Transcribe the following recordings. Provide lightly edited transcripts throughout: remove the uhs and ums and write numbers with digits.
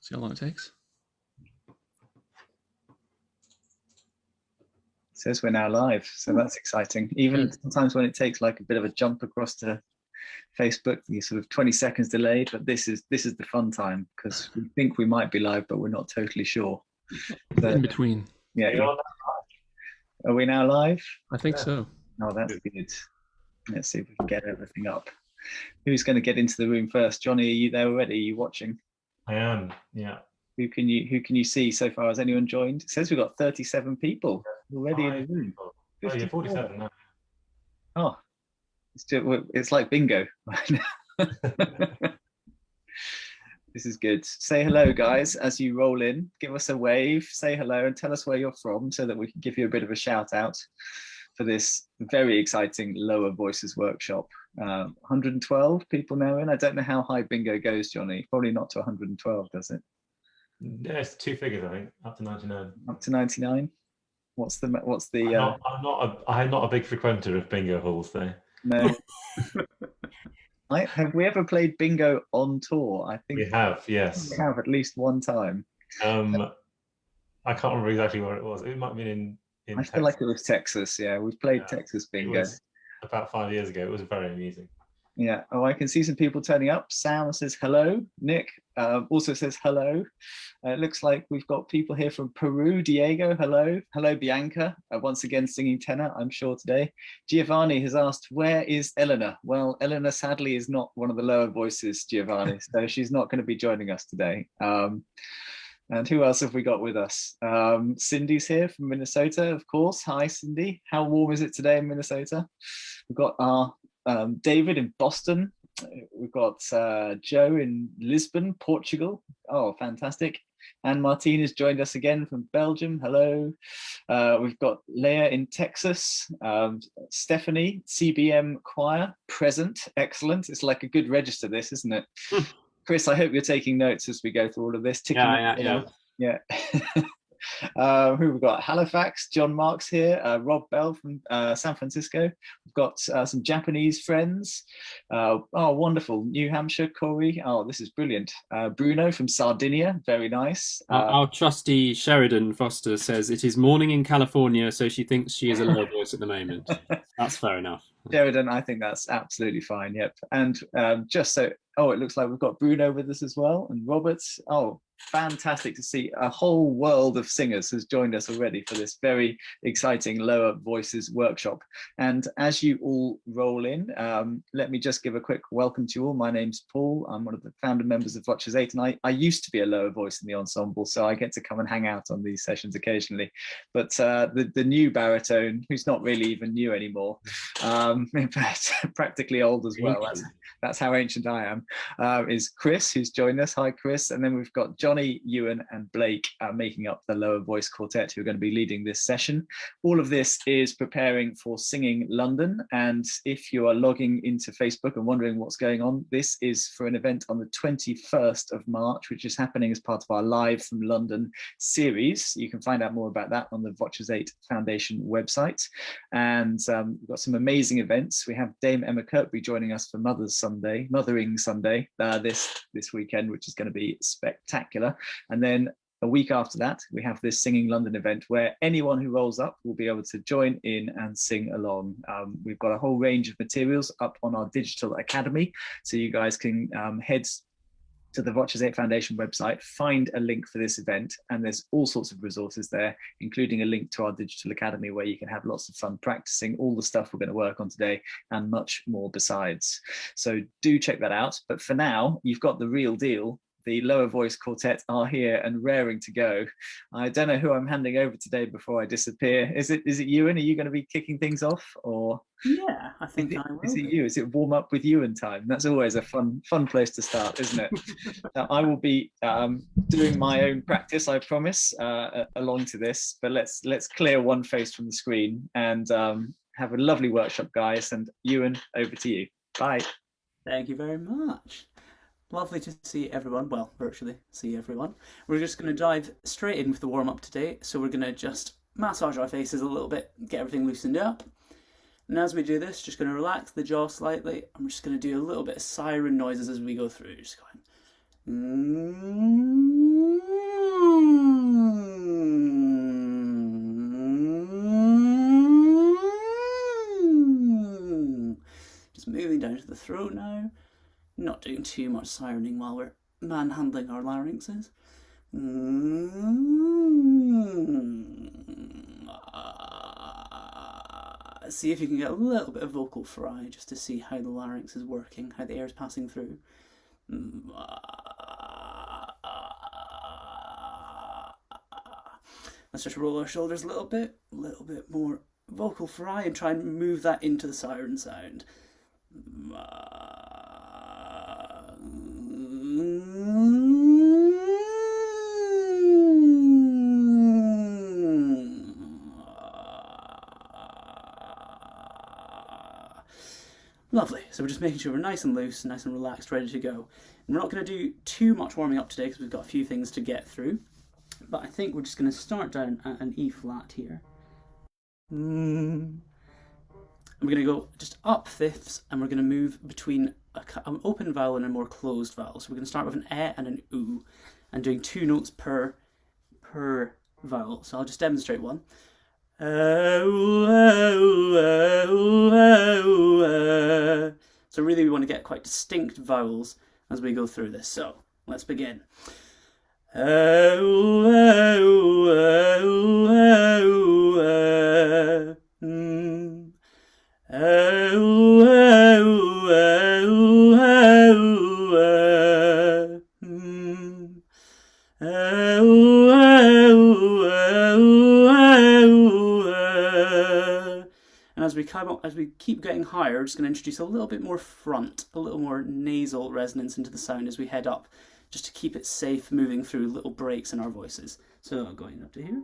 See how long it takes. It says we're now live, so that's exciting. Even sometimes when it takes like a bit of a jump across to Facebook, you sort of 20 seconds delayed, but this is the fun time because we think we might be live, but we're not totally sure. So, in between. Yeah. Are we now live? I think so. Oh, that's good. Let's see if we can get everything up. Who's going to get into the room first? Jonny, are you there already? Are you watching? I am, yeah. Who can you see so far? Has anyone joined? It says we've got 37 people already in the room. Oh, you're 47 now. Oh, it's like bingo. This is good. Say hello, guys, as you roll in. Give us a wave, say hello, and tell us where you're from so that we can give you a bit of a shout out for this very exciting lower voices workshop. 112 people now in. I don't know how high bingo goes, Jonny. Probably not to 112, does it? Yeah, it's two figures, I think, up to 99. Up to 99. What's the? I'm not a big frequenter of bingo halls, though. No. Have we ever played bingo on tour? I think we have. Yes, we have at least one time. I can't remember exactly where it was. It might have been in I feel like it was Texas. Yeah, we've played Texas bingo. It was about 5 years ago. It was very amusing. Yeah. Oh, I can see some people turning up. Sam says hello. Nick also says hello. It looks like we've got people here from Peru. Diego, hello. Hello, Bianca. Once again, singing tenor, I'm sure, today. Giovanni has asked, where is Eleanor? Well, Eleanor sadly is not one of the lower voices, Giovanni, so she's not going to be joining us today. And who else have we got with us? Cindy's here from Minnesota, of course. Hi, Cindy. How warm is it today in Minnesota? We've got our David in Boston. We've got Joe in Lisbon, Portugal. Oh, fantastic. And Martine has joined us again from Belgium. Hello. We've got Leah in Texas. Stephanie, CBM Choir, present. Excellent. It's like a good register, this, isn't it? Chris, I hope you're taking notes as we go through all of this. Yeah. Who we've got? Halifax, John Marks here, Rob Bell from San Francisco. We've got some Japanese friends. Oh, wonderful. New Hampshire, Corey. Oh, this is brilliant. Bruno from Sardinia, very nice. Our trusty Sheridan Foster says it is morning in California, so she thinks she is a low voice at the moment. That's fair enough. Sheridan, I think that's absolutely fine. Yep. And just so, it looks like we've got Bruno with us as well, and Robert. Oh, fantastic to see a whole world of singers has joined us already for this very exciting lower voices workshop. And as you all roll in, let me just give a quick welcome to you all. My name's Paul. I'm one of the founder members of VOCES8, and I used to be a lower voice in the ensemble, so I get to come and hang out on these sessions occasionally. But the new baritone, who's not really even new anymore, in fact, practically old as well. That's how ancient I am. Is Chris, who's joined us. Hi, Chris. And then we've got Jonny, Euan, and Blake making up the lower voice quartet who are going to be leading this session. All of this is preparing for Singing London. And if you are logging into Facebook and wondering what's going on, this is for an event on the 21st of March, which is happening as part of our Live from London series. You can find out more about that on the VOCES8 Foundation website. And we've got some amazing events. We have Dame Emma Kirkby joining us for Mothering Sunday this weekend, which is going to be spectacular. And then a week after that, we have this Singing London event where anyone who rolls up will be able to join in and sing along. We've got a whole range of materials up on our digital academy, so you guys can head to the VOCES8 Foundation website, find a link for this event, and there's all sorts of resources there, including a link to our digital academy where you can have lots of fun practicing all the stuff we're going to work on today and much more besides. So do check that out. But for now, you've got the real deal. The lower voice quartet are here and raring to go. I don't know who I'm handing over today before I disappear. Is it Euan? Are you going to be kicking things off, or? Yeah, I think I will. Is it you? Is it warm up with Euan time? That's always a fun place to start, isn't it? Now, I will be doing my own practice, I promise, along to this. But let's clear one face from the screen and have a lovely workshop, guys. And Euan, over to you. Bye. Thank you very much. Lovely to see everyone, well, virtually see everyone. We're just going to dive straight in with the warm-up today. So we're going to just massage our faces a little bit, get everything loosened up. And as we do this, just going to relax the jaw slightly. And we're just going to do a little bit of siren noises as we go through. Just going... the throat now. Not doing too much sirening while we're manhandling our larynxes. See if you can get a little bit of vocal fry just to see how the larynx is working, how the air is passing through. Let's just roll our shoulders a little bit more vocal fry, and try and move that into the siren sound. Lovely. So we're just making sure we're nice and loose, nice and relaxed, ready to go. And we're not going to do too much warming up today because we've got a few things to get through. But I think we're just going to start down at an E flat here. And we're going to go just up fifths, and we're going to move between an open vowel and a more closed vowel. So we're going to start with an E and an U, and doing 2 notes per vowel. So I'll just demonstrate one. So really we want to get quite distinct vowels as we go through this. So let's begin. As we keep getting higher, we're just going to introduce a little bit more front, a little more nasal resonance into the sound as we head up, just to keep it safe, moving through little breaks in our voices. So going up to here.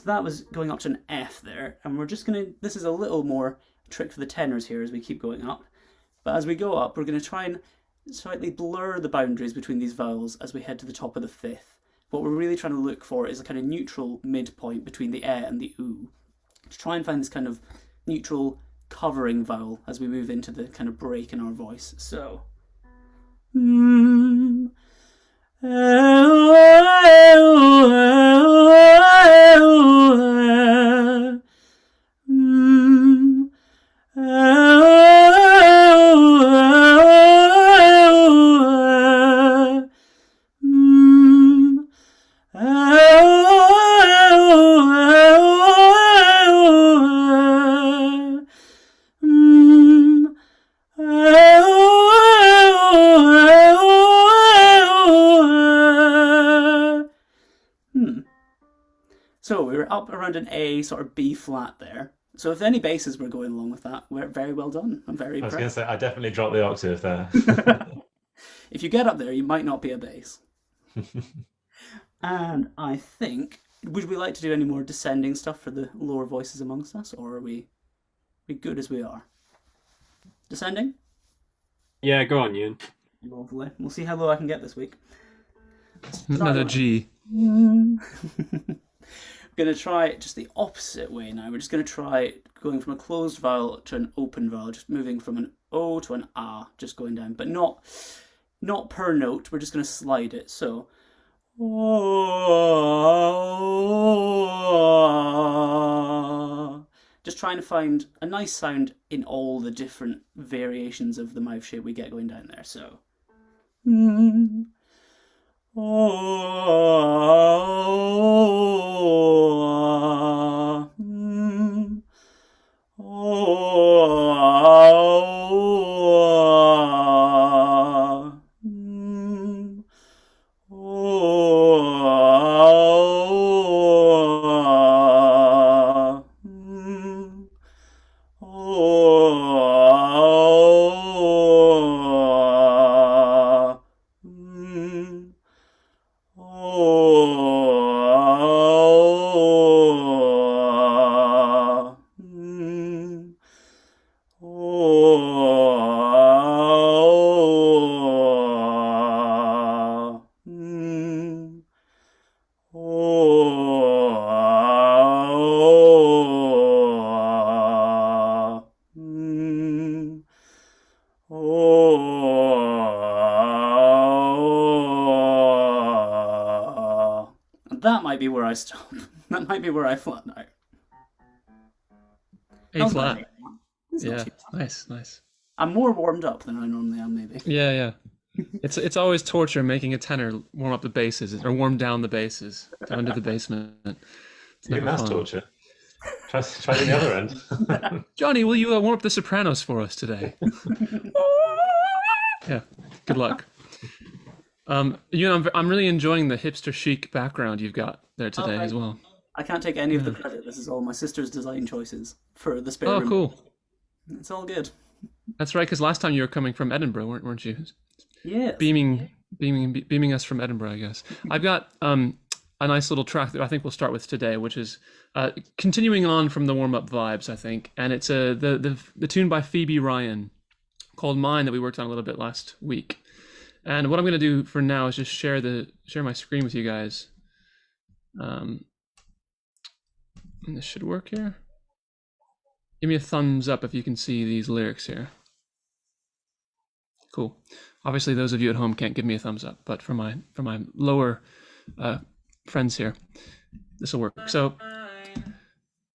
That was going up to an F there, and we're just going to, this is a little more trick for the tenors here as we keep going up, but as we go up we're going to try and slightly blur the boundaries between these vowels as we head to the top of the fifth. What we're really trying to look for is a kind of neutral midpoint between the E and the U, to try and find this kind of neutral covering vowel as we move into the kind of break in our voice. So So we were up around an A, sort of B flat there. So if any basses were going along with that, we're very well done. I'm very impressed. I was going to say, I definitely dropped the octave there. If you get up there, you might not be a bass. And I think, would we like to do any more descending stuff for the lower voices amongst us, or are we good as we are? Descending? Yeah, go on, Euan. Lovely. We'll see how low I can get this week. Another G. We're going to try it just the opposite way now. We're just going to try going from a closed vowel to an open vowel, just moving from an O to an A, just going down, but not per note. We're just going to slide it. So, just trying to find a nice sound in all the different variations of the mouth shape we get going down there. So, might be where I stop. That might be where I flatten out. A flat. It's not Yeah, too bad. nice. I'm more warmed up than I normally am, maybe. Yeah. It's always torture making a tenor warm up the basses or warm down the basses down to the basement. It's Yeah, never that's fun. torture. Try the other end. Johnny, will you warm up the sopranos for us today? Yeah, good luck. I'm really enjoying the hipster chic background you've got there today as well. I can't take any of the credit. This is all my sister's design choices for the spare Oh, room. cool. It's all good. That's right, because last time you were coming from Edinburgh, weren't you? Yeah. Beaming us from Edinburgh, I guess. I've got a nice little track that I think we'll start with today, which is continuing on from the warm-up vibes, I think, and it's the tune by Phoebe Ryan called "Mine" that we worked on a little bit last week. And what I'm going to do for now is just share my screen with you guys. And this should work here. Give me a thumbs up if you can see these lyrics here. Cool. Obviously, those of you at home can't give me a thumbs up, but for my lower friends here, this will work. So,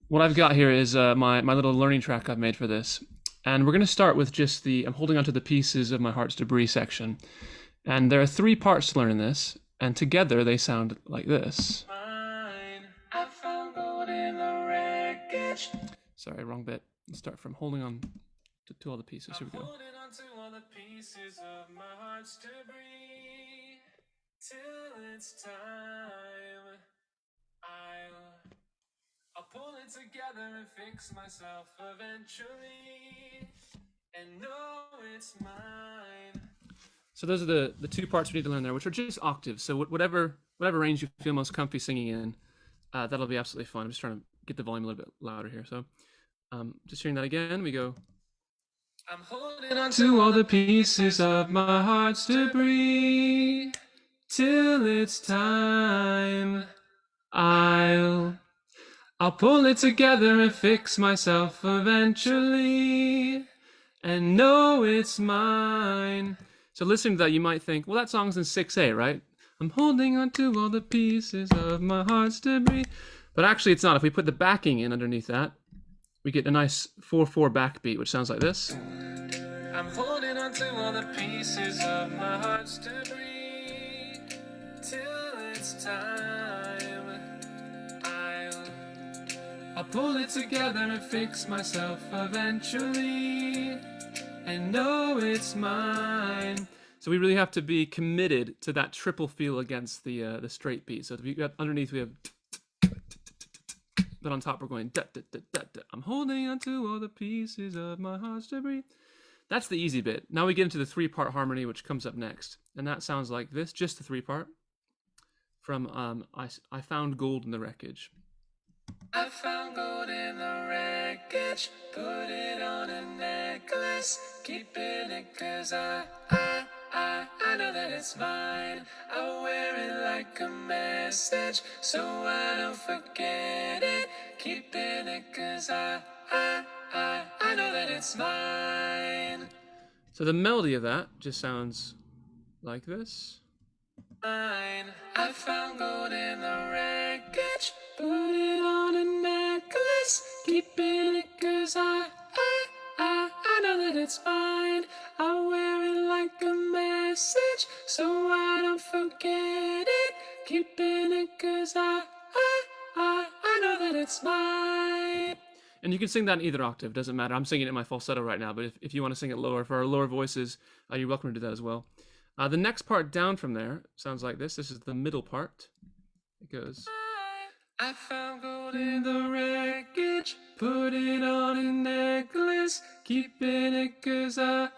what I've got here is my little learning track I've made for this, and we're going to start with just I'm holding onto the pieces of my heart's debris section, and there are 3 parts to learn in this, and together they sound like this. I found gold in the wreckage. Sorry, wrong bit. Let's start from holding on to all the pieces. Here we go. Holding on to all the pieces of my heart's debris till it's time. I'll pull it together and fix myself eventually, and know it's mine. So those are the 2 parts we need to learn there, which are just octaves. So whatever range you feel most comfy singing in, that'll be absolutely fun. I'm just trying to get the volume a little bit louder here. So just hearing that again, we go. I'm holding on to all the pieces of my heart's debris till it's time. I'll pull it together and fix myself eventually, and know it's mine. So listening to that, you might think, well, that song's in 6/8, right? I'm holding on to all the pieces of my heart's debris. But actually, it's not. If we put the backing in underneath that, we get a nice 4/4 backbeat, which sounds like this. I'm holding on to all the pieces of my heart's debris till it's time. I'll pull it together and fix myself eventually, and know it's mine. So we really have to be committed to that triple feel against the straight beat. So if we got underneath, we have. But on top, we're going da, da, da, da, da. I'm holding on to all the pieces of my heart's debris. That's the easy bit. Now we get into the 3-part harmony, which comes up next, and that sounds like this, just the 3-part. From I found gold in the wreckage. I found gold in the wreckage, put it on a necklace, keeping it 'cause I know that it's mine. I wear it like a message, so I don't forget it, keeping it 'cause I know that it's mine. So the melody of that just sounds like this. Mine, I found gold in the wreckage, put it on a necklace, keeping it 'cause I know that it's mine. I wear it like a message, so I don't forget it, keeping it 'cause I know that it's mine. And you can sing that in either octave, doesn't matter. I'm singing it in my falsetto right now, but if you want to sing it lower for our lower voices, you're welcome to do that as well. The next part down from there sounds like this. This is the middle part. It goes. I found gold in the wreckage, put it on a necklace, keeping it 'cause I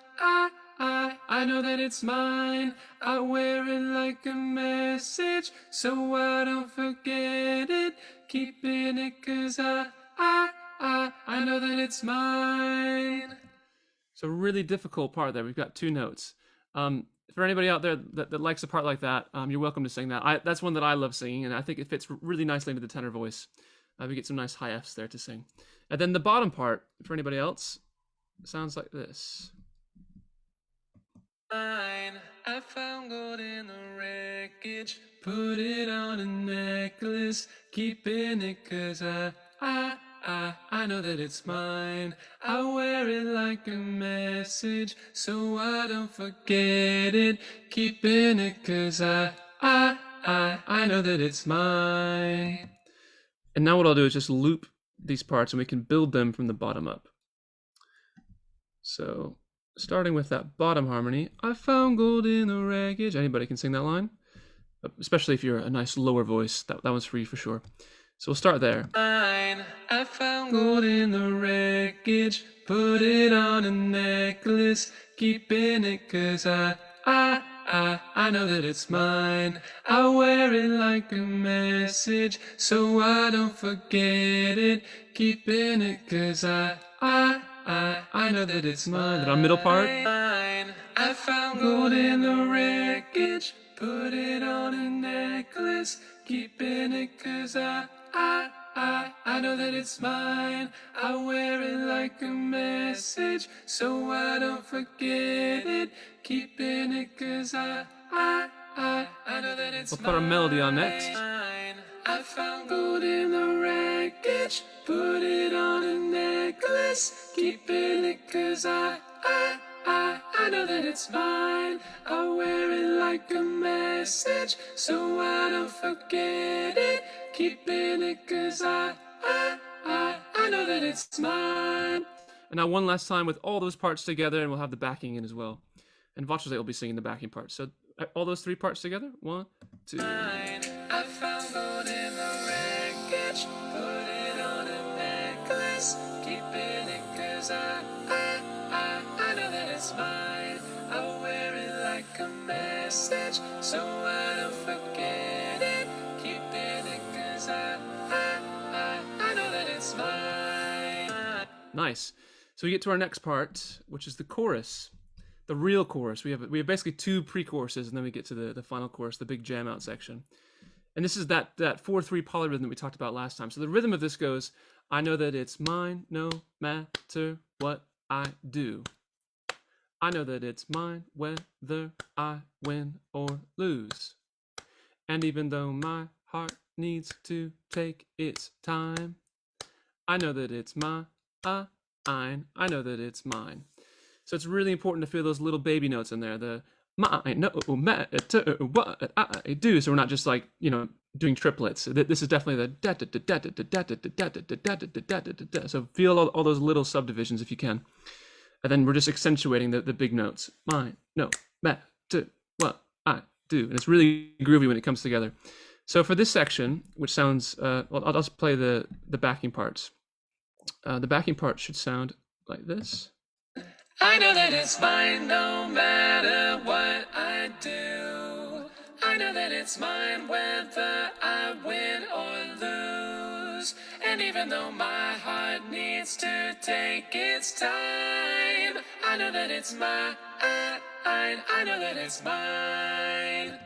know that it's mine. I wear it like a message, so I don't forget it, keeping it 'cause I know that it's mine. So really difficult part there. We've got 2 notes. For anybody out there that likes a part like that, you're welcome to sing that. That's one that I love singing, and I think it fits really nicely into the tenor voice. We get some nice high Fs there to sing. And then the bottom part, for anybody else, sounds like this. I found gold in the wreckage, put it on a necklace, keeping it 'cause I know that it's mine. I wear it like a message, so I don't forget it, keeping it 'cause I know that it's mine. And now what I'll do is just loop these parts and we can build them from the bottom up. So starting with that bottom harmony, I found gold in the wreckage. Anybody can sing that line, especially if you're a nice lower voice. That one's for you for sure. So we'll start there. I found gold in the wreckage, put it on a necklace, keeping it 'cause I know that it's mine. I wear it like a message, so I don't forget it, keeping it 'cause I know that it's mine. That middle part. I found gold in the wreckage, put it on a necklace, keeping it 'cause I know that it's mine. I wear it like a message, so I don't forget it, keeping it 'cause I know that it's mine. We'll put our melody on next. I found gold in the wreckage, put it on a necklace, keeping it 'cause I know that it's mine. I wear it like a message, so I don't forget it, keeping it 'cause I know that it's mine. And now one last time with all those parts together, and we'll have the backing in as well. And VOCES8 will be singing the backing parts. So all those three parts together. 1, 2. I found gold in the wreckage, put it on a necklace, keeping it 'cause I know that it's mine. I wear it like a message, so I don't forget it, keeping it 'cause I know that it's mine. Nice. So we get to our next part, which is the chorus, the real chorus. We have basically 2 pre-choruses, and then we get to the final chorus, the big jam out section. And this is that 4/3 polyrhythm that we talked about last time. So the rhythm of this goes, I know that it's mine no matter what I do. I know that it's mine whether I win or lose. And even though my heart needs to take its time, I know that it's mine. I know that it's mine. So it's really important to feel those little baby notes in there. The mine no matter what I do. So we're not just like, doing triplets. This is definitely the da da da da da da da da da da da da. So feel all those little subdivisions if you can. And then we're just accentuating the big notes. Mine, no, matter what I do. And it's really groovy when it comes together. So for this section, which sounds, I'll just play the backing parts. The backing part should sound like this. I know that it's mine no matter what I do. I know that it's mine whether I win or lose. And even though my heart needs to take its time, I know that it's mine. I know that it's mine.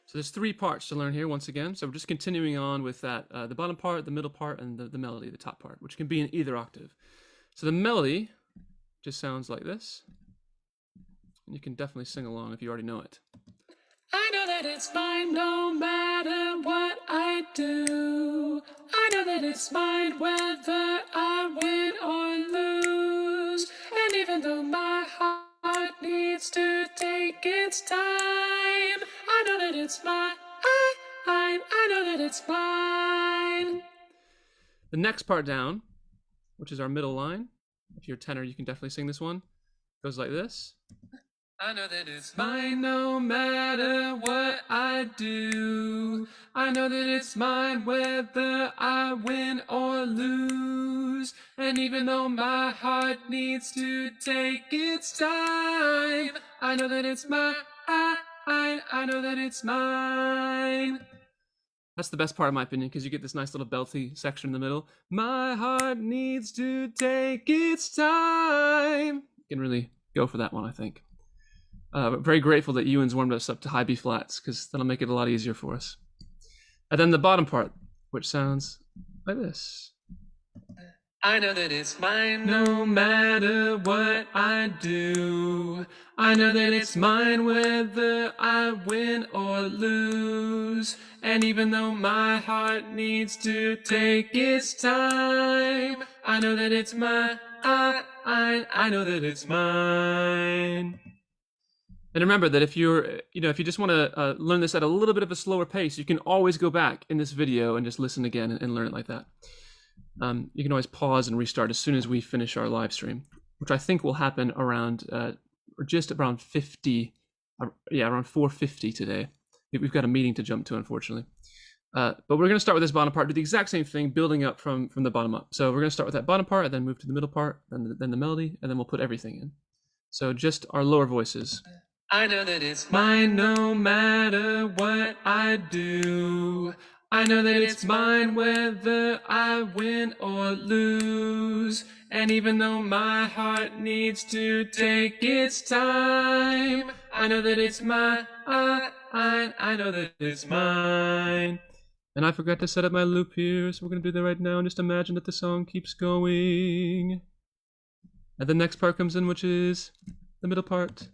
So there's 3 parts to learn here once again. So we're just continuing on with that, the bottom part, the middle part, and the melody, the top part, which can be in either octave. So the melody just sounds like this. And you can definitely sing along if you already know it. I know that it's mine no matter what I do. I know that it's mine whether I win or lose. And even though my heart needs to take its time, I know that it's mine. I know that it's mine. The next part down, which is our middle line. If you're a tenor, you can definitely sing this one. Goes like this. I know that it's mine no matter what I do. I know that it's mine whether I win or lose. And even though my heart needs to take its time, I know that it's mine. I know that it's mine. That's the best part in my opinion, because you get this nice little belty section in the middle. My heart needs to take its time. You can really go for that one, I think. But very grateful that Euan's warmed us up to high B flats, because that'll make it a lot easier for us. And then the bottom part, which sounds like this. I know that it's mine no matter what I do. I know that it's mine whether I win or lose. And even though my heart needs to take its time, I know that it's mine. I know that it's mine. And remember that if you just want to learn this at a little bit of a slower pace, you can always go back in this video and just listen again and learn it like that. You can always pause and restart as soon as we finish our live stream, which I think will happen around just around 50, around 4:50 today. We've got a meeting to jump to, unfortunately. But we're going to start with this bottom part, do the exact same thing, building up from the bottom up. So we're going to start with that bottom part, and then move to the middle part, then the melody, and then we'll put everything in. So just our lower voices. I know that it's mine no matter what I do. I know that it's mine whether I win or lose. And even though my heart needs to take its time, I know that it's mine. I know that it's mine. And I forgot to set up my loop here, so we're going to do that right now. And just imagine that the song keeps going. And the next part comes in, which is the middle part.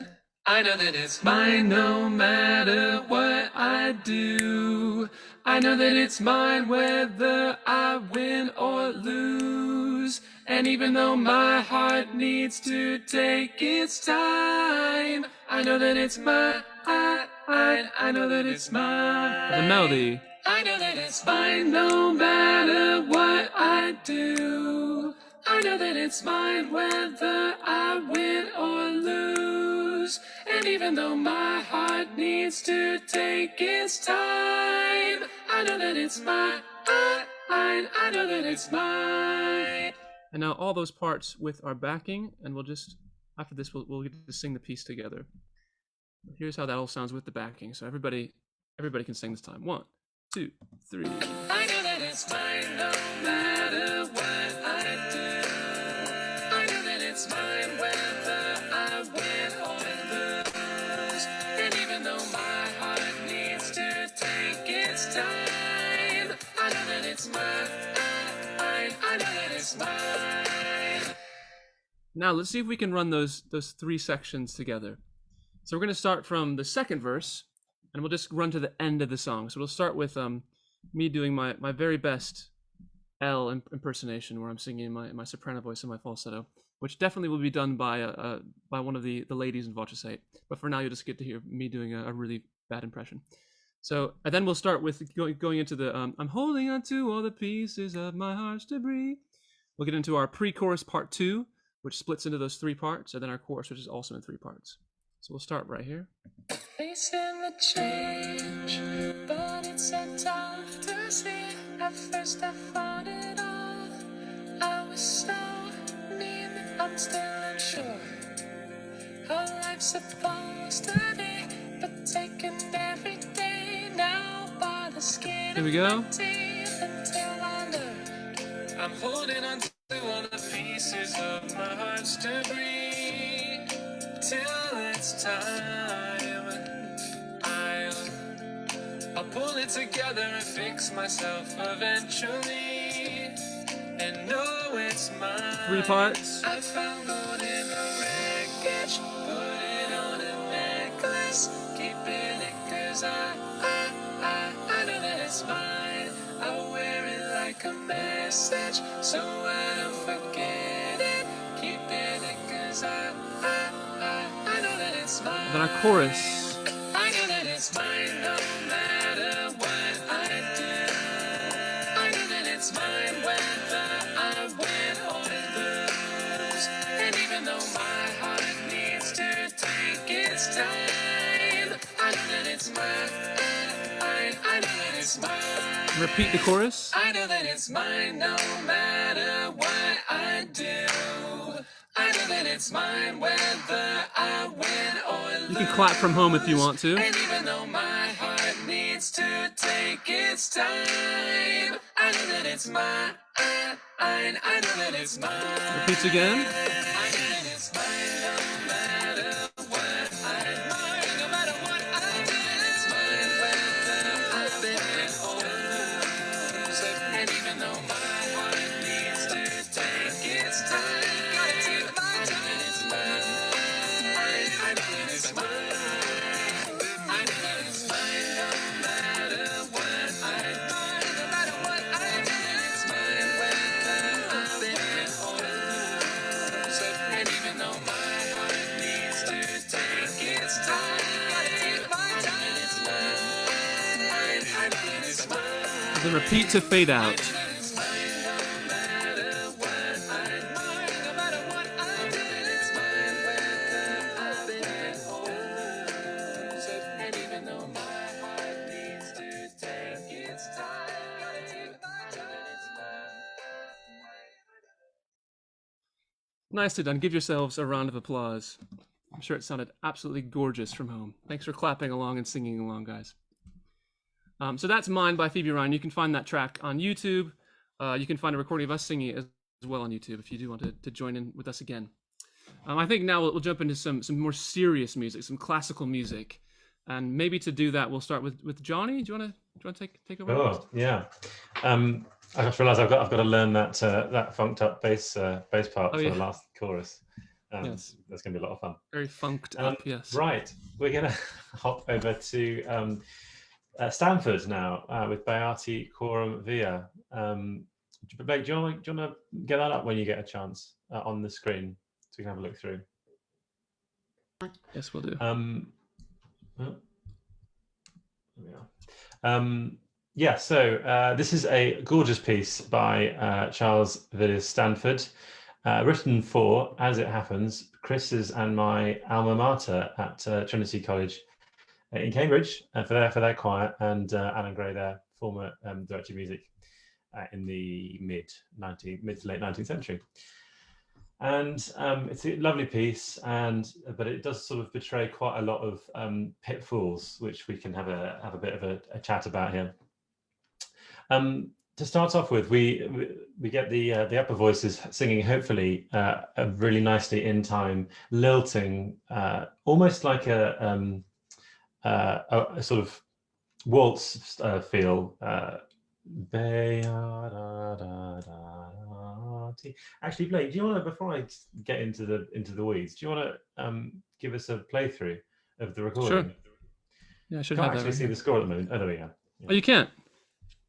I know that it's mine no matter what I do. I know that it's mine whether I win or lose. And even though my heart needs to take its time, I know that it's mine. I know that it's mine. The melody. I know that it's mine no matter what I do. I know that it's mine whether I win or lose. And even though my heart needs to take its time, I know that it's mine. I know that it's mine. And now all those parts with our backing, and we'll just, after this, we'll get to sing the piece together. Here's how that all sounds with the backing. So everybody can sing this time. 1, 2, 3. I know that it's mine no matter what I do. I know that it's mine whether I win or lose. And even though my heart needs to take its time, I know that it's mine. I know that it's mine. Now let's see if we can run those 3 sections together. So we're going to start from the second verse, and we'll just run to the end of the song. So we'll start with me doing my very best L impersonation, where I'm singing my soprano voice and my falsetto, which definitely will be done by one of the ladies in VOCES8. But for now, you'll just get to hear me doing a really bad impression. So, and then we'll start with going into the I'm holding on to all the pieces of my heart's debris. We'll get into our pre-chorus part 2, which splits into those 3 parts, and then our chorus, which is also in 3 parts. So we'll start right here. Facing the change, but it's so tough to see. At first I fought it all. I was so mean that I'm still unsure how life's supposed to be, but taking every day now by the skin of my teeth until I learn I'm holding on to all the pieces of my heart's debris. Till it's time, I'll pull it together and fix myself eventually, and know it's mine. 3 parts. I found gold in the wreckage, put it on a necklace, keeping it 'cause I know that it's mine. I wear it like a message, so I don't forget it, keeping it 'cause I know that it's mine. Then our chorus. I know that it's mine no matter what I do. I know that it's mine whether I win or lose. And even though my heart needs to take its time, I know that it's mine. I know that it's mine. Repeat the chorus. I know that it's mine no matter what I do. I know that it's mine whether I win or lose. You can clap from home if you want to. And even though my heart needs to take its time, I know that it's mine. I know that it's mine. Repeats again. I know that it's mine no matter what I do. No matter what I do, it's mine whether I win or lose. And even though my heart needs to take the repeat to fade out. Nicely done. Give yourselves a round of applause. I'm sure it sounded absolutely gorgeous from home. Thanks for clapping along and singing along, guys. So that's Mine by Phoebe Ryan. You can find that track on YouTube. You can find a recording of us singing it as well on YouTube if you do want to join in with us again. I think now we'll jump into some more serious music, some classical music. And maybe to do that, we'll start with Jonny. Do you want to take over? Oh, yeah. I just realised I've got to learn that funked up bass part for the last chorus. Yes, that's going to be a lot of fun. Very funked up. Yes. Right, we're going to hop over to Stanford now with Beati Quorum Via. Blake, do you want to get that up when you get a chance on the screen so we can have a look through? Yes, we'll do. There we are. Yeah, so this is a gorgeous piece by Charles Villiers Stanford, written for, as it happens, Chris's and my alma mater at Trinity College in Cambridge for their choir, and Alan Gray, their former director of music in the mid to late 19th century. And it's a lovely piece, but it does sort of betray quite a lot of pitfalls, which we can have a bit of a chat about here. To start off with, we get the upper voices singing, hopefully, really nicely in time, lilting, almost like a sort of waltz feel. Actually, Blake, do you want to, before I get into the weeds, do you want to give us a playthrough of the recording? Sure. Yeah, I should Can't have actually that. see the score at the moment. Oh, there we go. Yeah. Oh, you can't.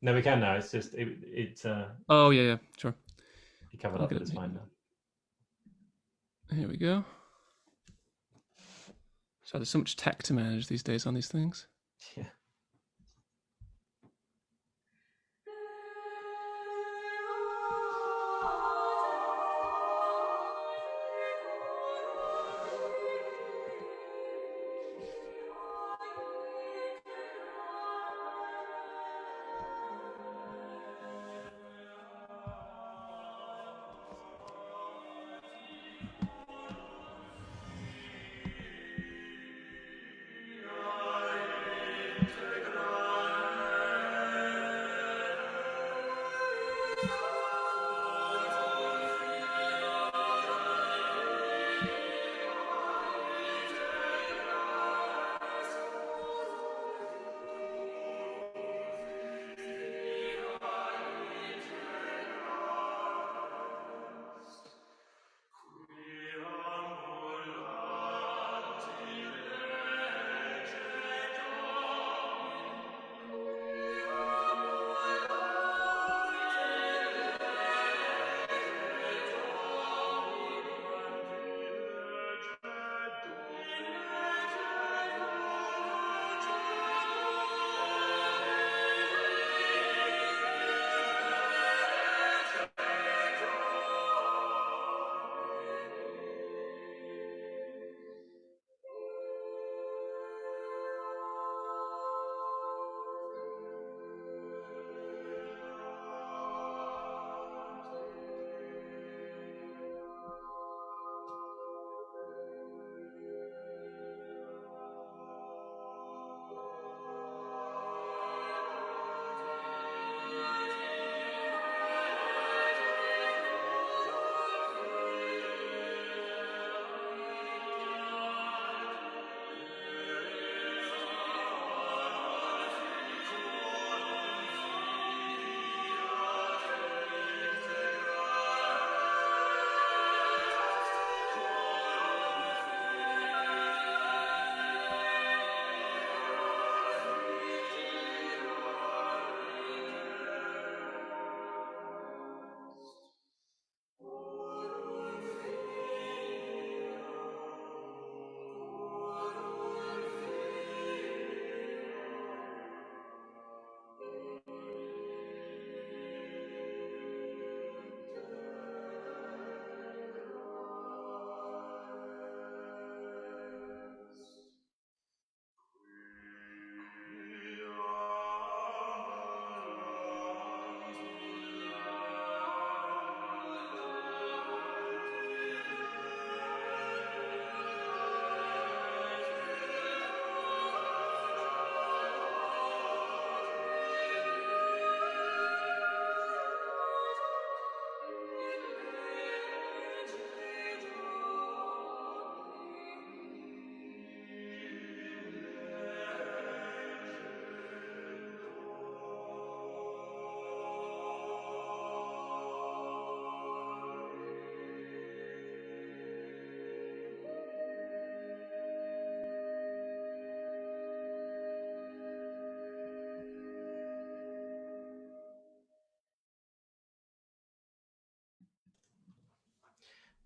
No, we can now. It's just it's. Oh yeah, sure. You covered up, but it's fine now. Here we go. So there's so much tech to manage these days on these things. Yeah.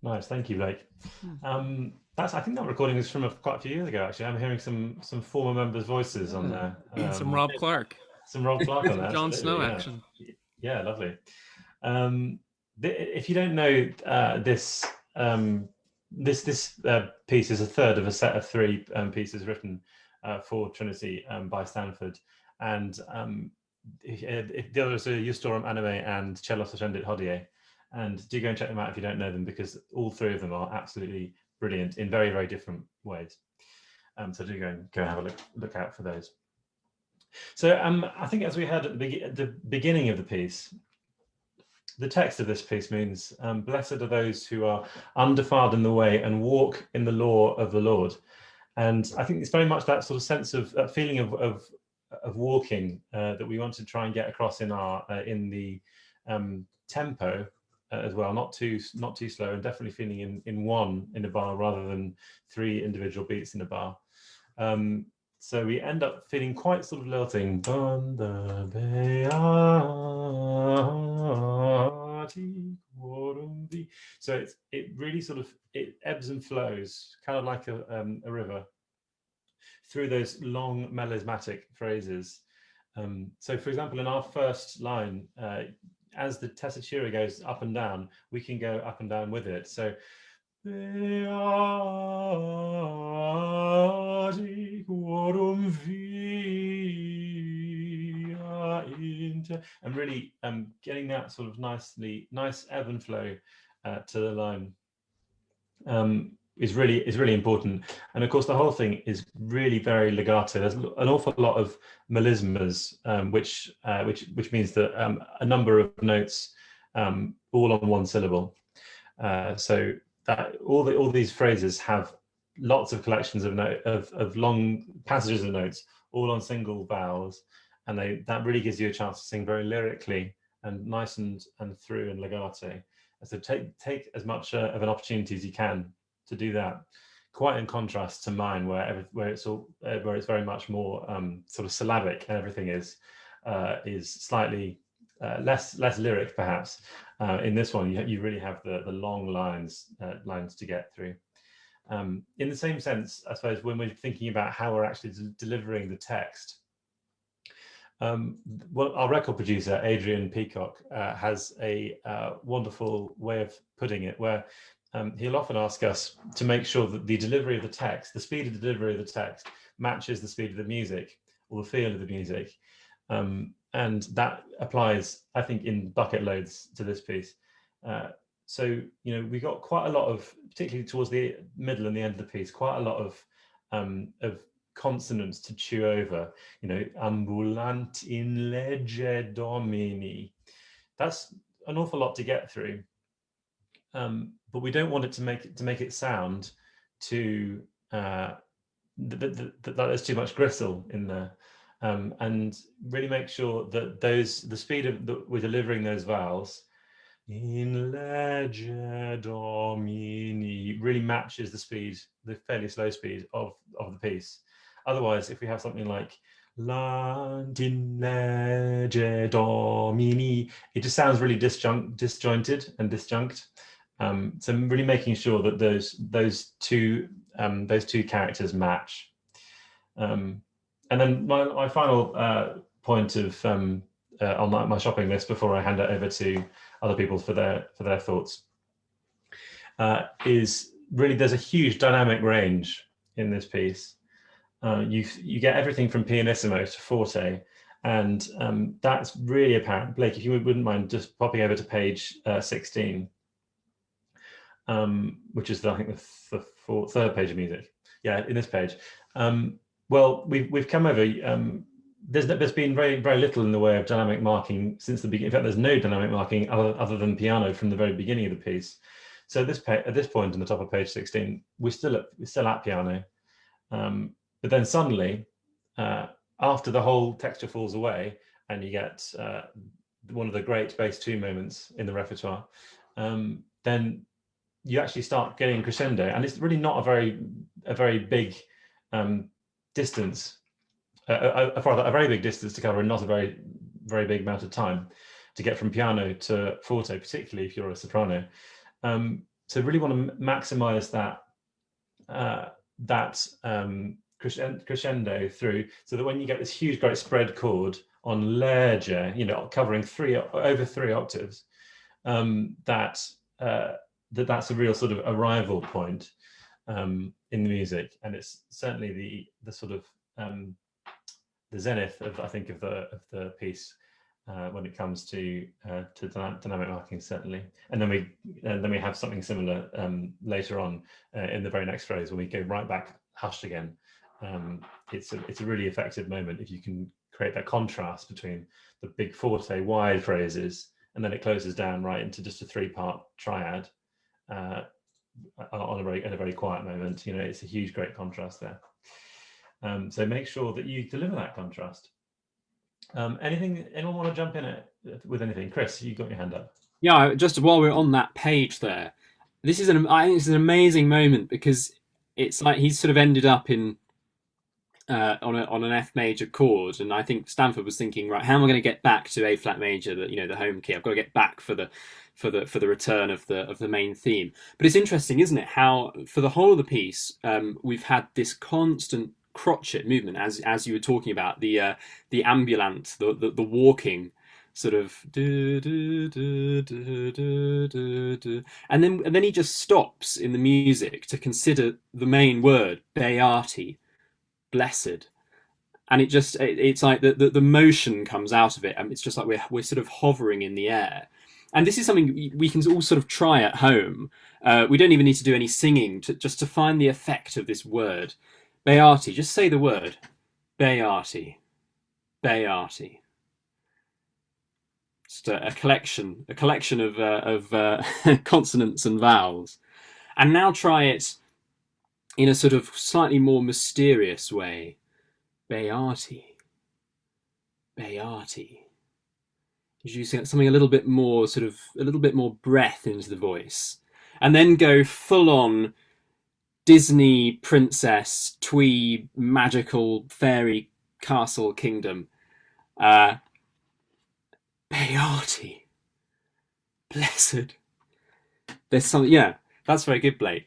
Nice, thank you, Blake. I think that recording is from quite a few years ago. Actually, I'm hearing some former members' voices on there. Some Rob Clark. Some Rob Clark on there. Jon absolutely, Snow yeah. action. Yeah, lovely. If you don't know this piece is a third of a set of three pieces written for Trinity by Stanford, and the others are Justorum Anime and Cellos Ascendit Hodie, and do go and check them out if you don't know them, because all three of them are absolutely brilliant in very, very different ways. So do go and have a look out for those. So I think, as we heard at the beginning of the piece, the text of this piece means, blessed are those who are undefiled in the way and walk in the law of the Lord. And I think it's very much that sort of sense of that feeling of walking that we want to try and get across in the tempo as well, not too slow, and definitely feeling in one in a bar rather than three individual beats in a bar. So we end up feeling quite sort of lilting. So it really sort of, it ebbs and flows, kind of like a river, through those long melismatic phrases. So, for example, in our first line, as the tessitura goes up and down, we can go up and down with it. So, and really getting that sort of nice ebb and flow to the line is really important. And of course, the whole thing is really very legato. There's an awful lot of melismas, which means that a number of notes all on one syllable. So that all these phrases have lots of collections of long passages of notes, all on single vowels, and that really gives you a chance to sing very lyrically and nice and through and legato. So take as much of an opportunity as you can to do that. Quite in contrast to mine, where it's very much more sort of syllabic, and everything is slightly less lyric, perhaps. In this one, you really have the long lines to get through. In the same sense, I suppose, when we're thinking about how we're actually delivering the text, well, our record producer, Adrian Peacock, has a wonderful way of putting it, where he'll often ask us to make sure that the delivery of the text, the speed of the delivery of the text, matches the speed of the music or the feel of the music. And that applies, I think, in bucket loads to this piece. So, we got quite a lot of, particularly towards the middle and the end of the piece, quite a lot of consonants to chew over. Ambulant in lege domini. That's an awful lot to get through, but we don't want it to make it sound too that there's too much gristle in there, and really make sure that the speed of that we're delivering those vowels in lege domini really matches the fairly slow speed of the piece. Otherwise, if we have something like Lant in lege domini, it just sounds really disjointed and disjunct. So really making sure that those two characters match. And then my final point of on my shopping list before I hand it over to other people for their thoughts is really, there's a huge dynamic range in this piece. You get everything from pianissimo to forte, and that's really apparent. Blake, if you wouldn't mind just popping over to page 16, which is I think the third page of music. Yeah, in this page. Well, we've come over. There's been very, very little in the way of dynamic marking since the beginning. In fact, there's no dynamic marking other than piano from the very beginning of the piece. So at this point on the top of page 16, we're still at piano. But then suddenly, after the whole texture falls away, and you get one of the great bass 2 moments in the repertoire, then you actually start getting crescendo, and it's really not a very big distance, a very big distance to cover, and not a very, very big amount of time to get from piano to forte, particularly if you're a soprano. So really want to maximize that crescendo through, so that when you get this huge great spread chord on Lerger, covering over three octaves, that's a real sort of arrival point in the music, and it's certainly the sort of the zenith of, I think, of the piece when it comes to dynamic marking, certainly. And then we have something similar later on in the very next phrase, when we go right back hushed again. It's a really effective moment if you can create that contrast between the big forte wide phrases, and then it closes down right into just a three-part triad in a very quiet moment. It's a huge, great contrast there. So make sure that you deliver that contrast. Anyone want to jump in with anything? Chris, you got your hand up. Yeah, just while we're on that page there, I think it's an amazing moment, because it's like he's sort of ended up in on an F major chord, and I think Stanford was thinking, right, how am I going to get back to A flat major, the home key? I've got to get back for the return of the main theme. But it's interesting, isn't it, how for the whole of the piece we've had this constant crotchet movement, as you were talking about, the ambulant, the walking sort of do, do, do, do, do, do, do. And then he just stops in the music to consider the main word, beati, blessed. And it's like the motion comes out of it, and it's just like we're sort of hovering in the air. And this is something we can all sort of try at home. We don't even need to do any singing just to find the effect of this word. Beati, just say the word. Beati. Beati. Just a collection of consonants and vowels. And now try it in a sort of slightly more mysterious way. Beati. Beati. Introducing something a little bit more breath into the voice. And then go full on Disney princess, twee, magical fairy castle kingdom. Beati. Blessed. There's something, yeah, that's very good, Blake.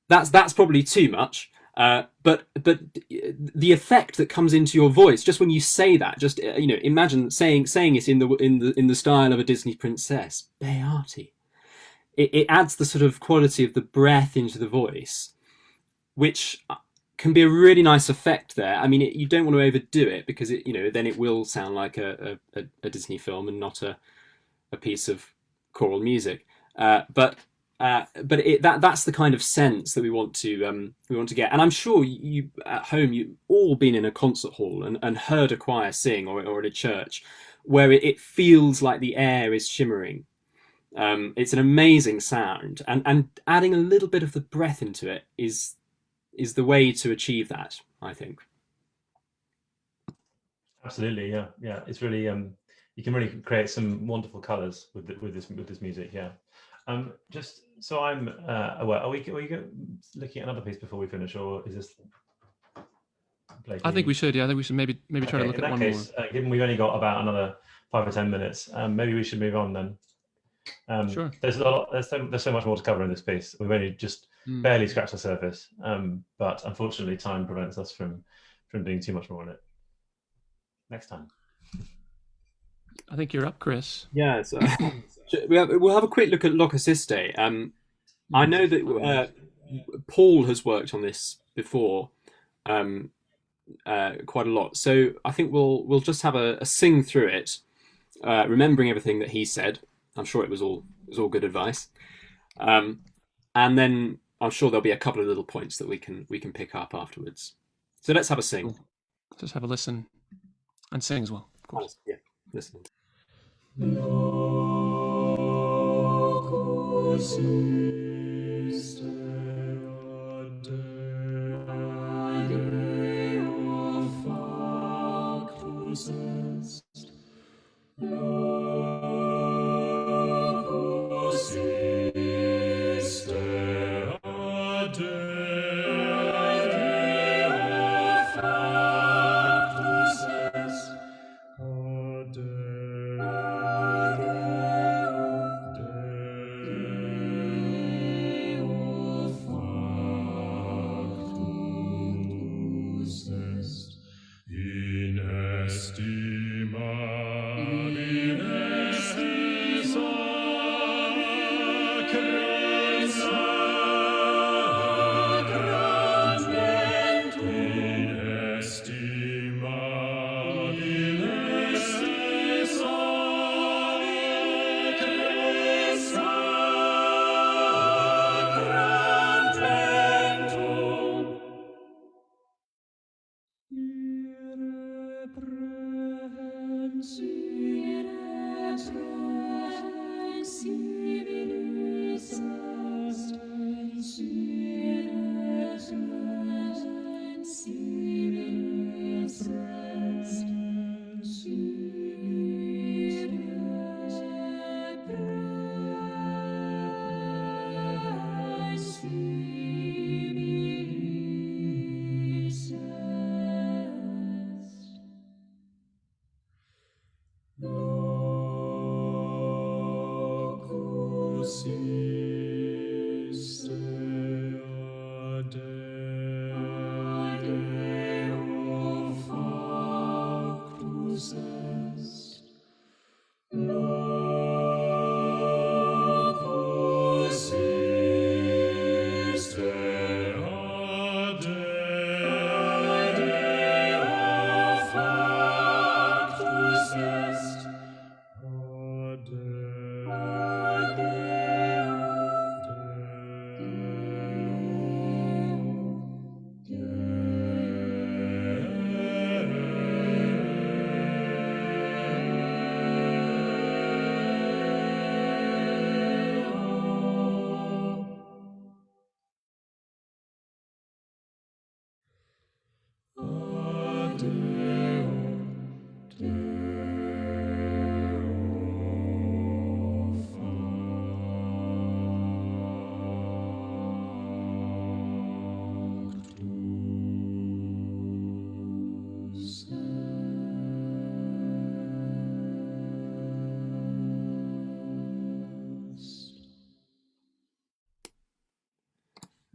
That's probably too much. But the effect that comes into your voice just when you say that, just imagine saying it in the style of a Disney princess. Beati. It adds the sort of quality of the breath into the voice, which can be a really nice effect there. I mean, you don't want to overdo it, because then it will sound like a Disney film and not a piece of choral music. But that's the kind of sense that we want to get. And I'm sure you at home, you've all been in a concert hall and heard a choir sing, or at a church, where it feels like the air is shimmering. It's an amazing sound, and adding a little bit of the breath into it is the way to achieve that, I think. Absolutely, yeah. It's really you can really create some wonderful colours with this music. Yeah. Just so I'm aware, are we looking at another piece before we finish, or is this? Blake, I think we should. Yeah, I think we should maybe try to look at one more. Given we've only got about another 5 or 10 minutes, maybe we should move on then. Sure. There's so much more to cover in this piece. We've only just barely scratched the surface, but unfortunately, time prevents us from doing too much more on it. Next time. I think you're up, Chris. Yeah. So, we'll have a quick look at Loc Assiste. I know that Paul has worked on this before quite a lot, so I think we'll just have a sing through it, remembering everything that he said. I'm sure it was all good advice, and then I'm sure there'll be a couple of little points that we can pick up afterwards. So let's have a sing. Cool. Just have a listen and sing as well, of course. Yeah, listen.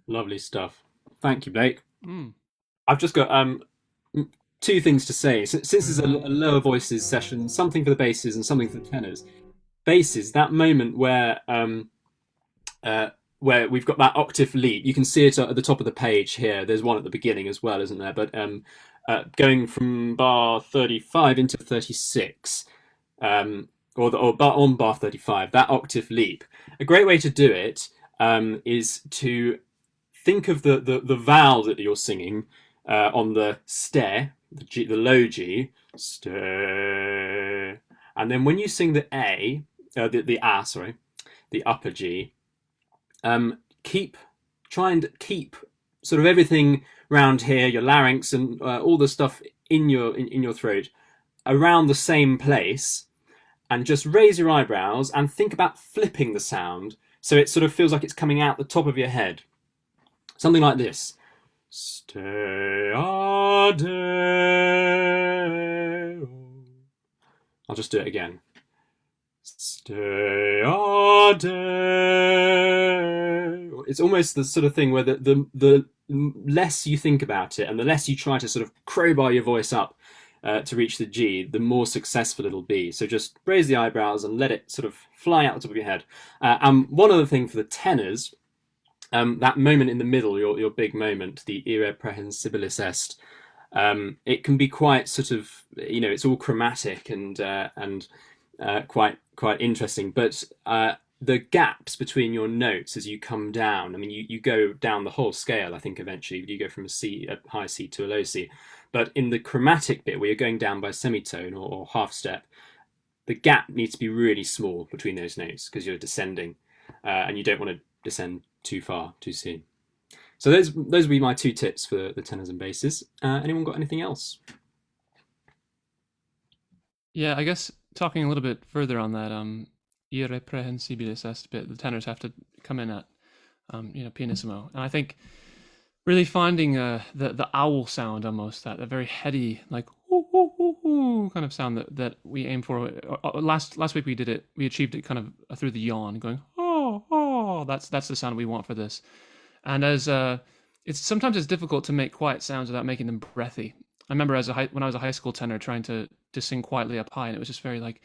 Lovely stuff. Thank you, Blake. Mm. I've just got two things to say. Since this is a lower voices session, something for the basses and something for the tenors. Basses, that moment where we've got that octave leap. You can see it at the top of the page here. There's one at the beginning as well, isn't there? But going from bar 35 into 36, or on bar 35, that octave leap. A great way to do it is to think of the vowel that you're singing on the ste, the low G, ste, and then when you sing the A, the upper G, try and keep sort of everything around here, your larynx and all the stuff in your throat around the same place, and just raise your eyebrows and think about flipping the sound so it sort of feels like it's coming out the top of your head. Something like this. Stay I'll just do it again. Stay It's almost the sort of thing where the less you think about it and the less you try to sort of crowbar your voice up to reach the G, the more successful it'll be. So just raise the eyebrows and let it sort of fly out the top of your head. And one other thing for the tenors, that moment in the middle, your big moment, the irreprehensibilis est, it can be quite sort of, it's all chromatic and quite interesting. But the gaps between your notes as you come down, I mean, you go down the whole scale, I think eventually. You go from a high C to a low C. But in the chromatic bit where you're going down by semitone or half step, the gap needs to be really small between those notes because you're descending, and you don't want to descend too far too soon. So those would be my two tips for the tenors and basses. Anyone got anything else? Yeah, I guess talking a little bit further on that irreprehensibilis est bit, the tenors have to come in at pianissimo, and I think really finding the owl sound, almost that very heady, like ooh, ooh, ooh, ooh, kind of sound that we aim for. Last week we achieved it kind of through the yawn, going oh, that's the sound we want for this. And as it's sometimes difficult to make quiet sounds without making them breathy. I remember when I was a high school tenor trying to sing quietly up high, and it was just very like,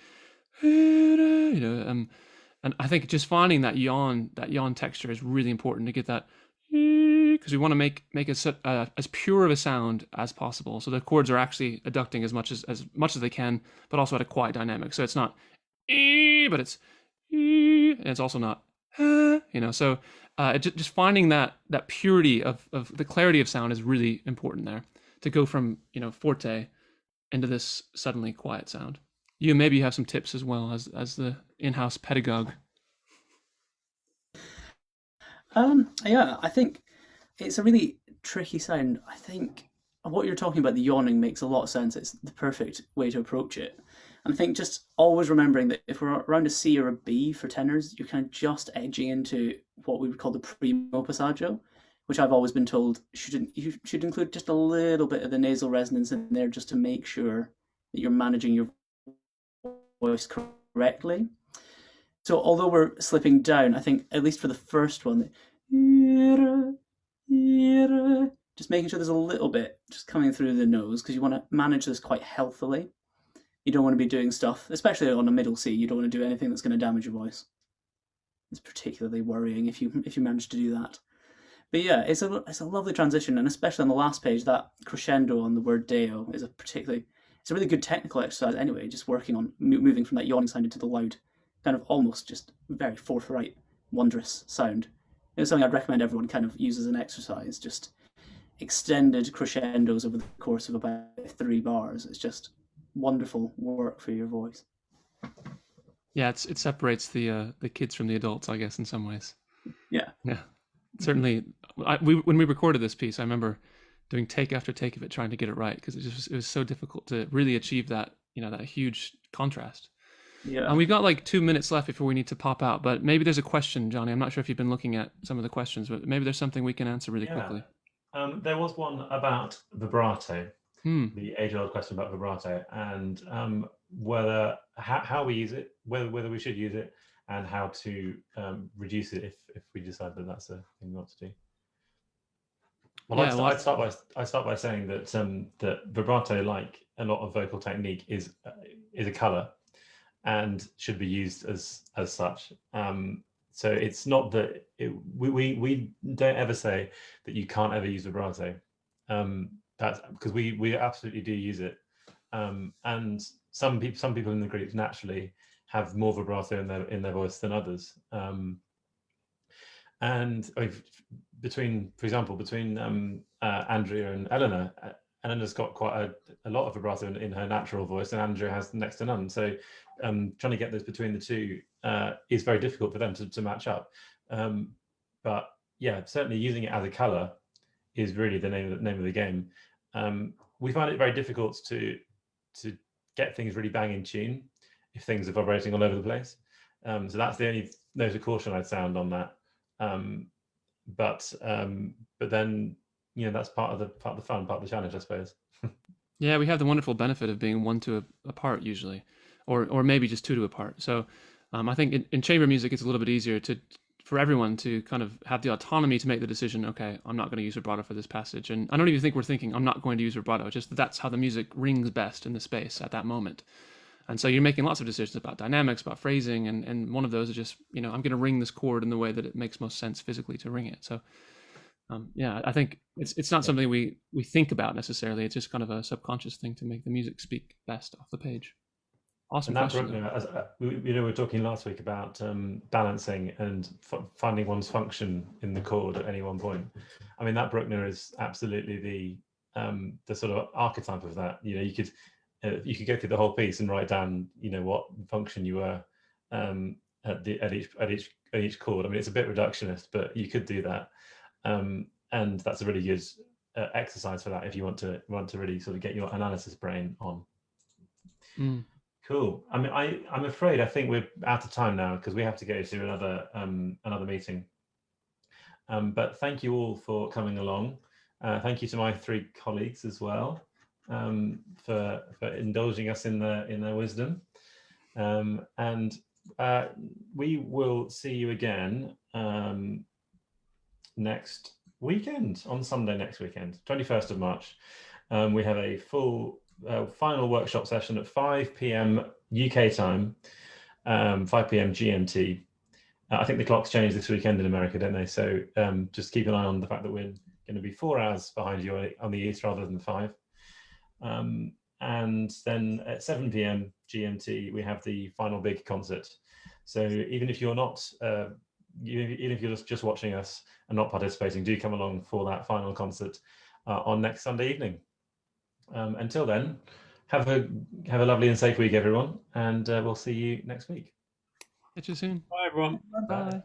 and I think just finding that yawn texture is really important to get that, because we want to make it as pure of a sound as possible. So the chords are actually adducting as much as they can, but also at a quiet dynamic. So it's not, but it's, and it's also not, So just finding that purity of the clarity of sound is really important there, to go from forte into this suddenly quiet sound. Maybe you have some tips as well as the in-house pedagogue. Yeah, I think it's a really tricky sound. I think what you're talking about, the yawning, makes a lot of sense. It's the perfect way to approach it. And I think just always remembering that if we're around a C or a B for tenors, you're kind of just edging into what we would call the primo passaggio, which I've always been told you should include just a little bit of the nasal resonance in there, just to make sure that you're managing your voice correctly. So although we're slipping down, I think at least for the first one, just making sure there's a little bit just coming through the nose, because you want to manage this quite healthily. You don't want to be doing stuff, especially on a middle C, you don't want to do anything that's going to damage your voice. It's particularly worrying if you manage to do that. But yeah, it's a lovely transition, and especially on the last page, that crescendo on the word Deo is it's a really good technical exercise anyway, just working on moving from that yawning sound into the loud, kind of almost just very forthright, wondrous sound. It's something I'd recommend everyone kind of use as an exercise, just extended crescendos over the course of about 3 bars. It's just wonderful work for your voice. Yeah, it separates the kids from the adults, I guess, in some ways. Yeah. Certainly, when we recorded this piece, I remember doing take after take of it, trying to get it right, because it was so difficult to really achieve that that huge contrast. Yeah. And we've got like 2 minutes left before we need to pop out, but maybe there's a question, Jonny. I'm not sure if you've been looking at some of the questions, but maybe there's something we can answer really quickly. There was one about vibrato, the age-old question about vibrato, and how we use it, whether we should use it, and how to reduce it if we decide that that's a thing we want to do. Well, Yeah, well, I'd start by saying that that vibrato, like a lot of vocal technique, is a color and should be used as such. So it's not that we don't ever say that you can't ever use vibrato. That's because we absolutely do use it. And some people in the group naturally have more vibrato in their voice than others. And for example, between Andrea and Eleanor, Eleanor's got quite a lot of vibrato in her natural voice, and Andrea has next to none. So trying to get those between the two is very difficult for them to match up. But yeah, certainly using it as a color is really the name of the game. We find it very difficult to get things really bang in tune if things are vibrating all over the place. So that's the only note of caution I'd sound on that. But then that's part of the fun, part of the challenge, I suppose. yeah, we have the wonderful benefit of being 1/2 apart usually, or maybe just 2 apart. So I think in chamber music it's a little bit easier for everyone to kind of have the autonomy to make the decision. Okay, I'm not going to use vibrato for this passage, and I don't even think we're thinking I'm not going to use vibrato. Just that's how the music rings best in the space at that moment. And so you're making lots of decisions about dynamics, about phrasing, and one of those is just, I'm going to ring this chord in the way that it makes most sense physically to ring it. So, yeah, I think it's not something we think about necessarily. It's just kind of a subconscious thing to make the music speak best off the page. Awesome question. We were talking last week about balancing and finding one's function in the chord at any one point. I mean, that Bruckner is absolutely the sort of archetype of that. You could go through the whole piece and write down, what function you were at each chord. I mean, it's a bit reductionist, but you could do that, and that's a really good exercise for that if you want to really sort of get your analysis brain on. Cool. I mean, I'm afraid I think we're out of time now because we have to go to another meeting. But thank you all for coming along. Thank you to my 3 colleagues as well. For indulging us in their wisdom, and we will see you again next weekend, on Sunday next weekend, 21st of March. We have a full final workshop session at 5 p.m. UK time, 5 p.m. GMT. I think the clocks change this weekend in America, don't they? So just keep an eye on the fact that we're going to be 4 hours behind you on the east rather than 5. And then at 7 p.m. GMT, we have the final big concert. So even if you're not, even if you're just watching us and not participating, do come along for that final concert on next Sunday evening. Until then, have a lovely and safe week, everyone, and we'll see you next week. Catch you soon. Bye, everyone. Bye.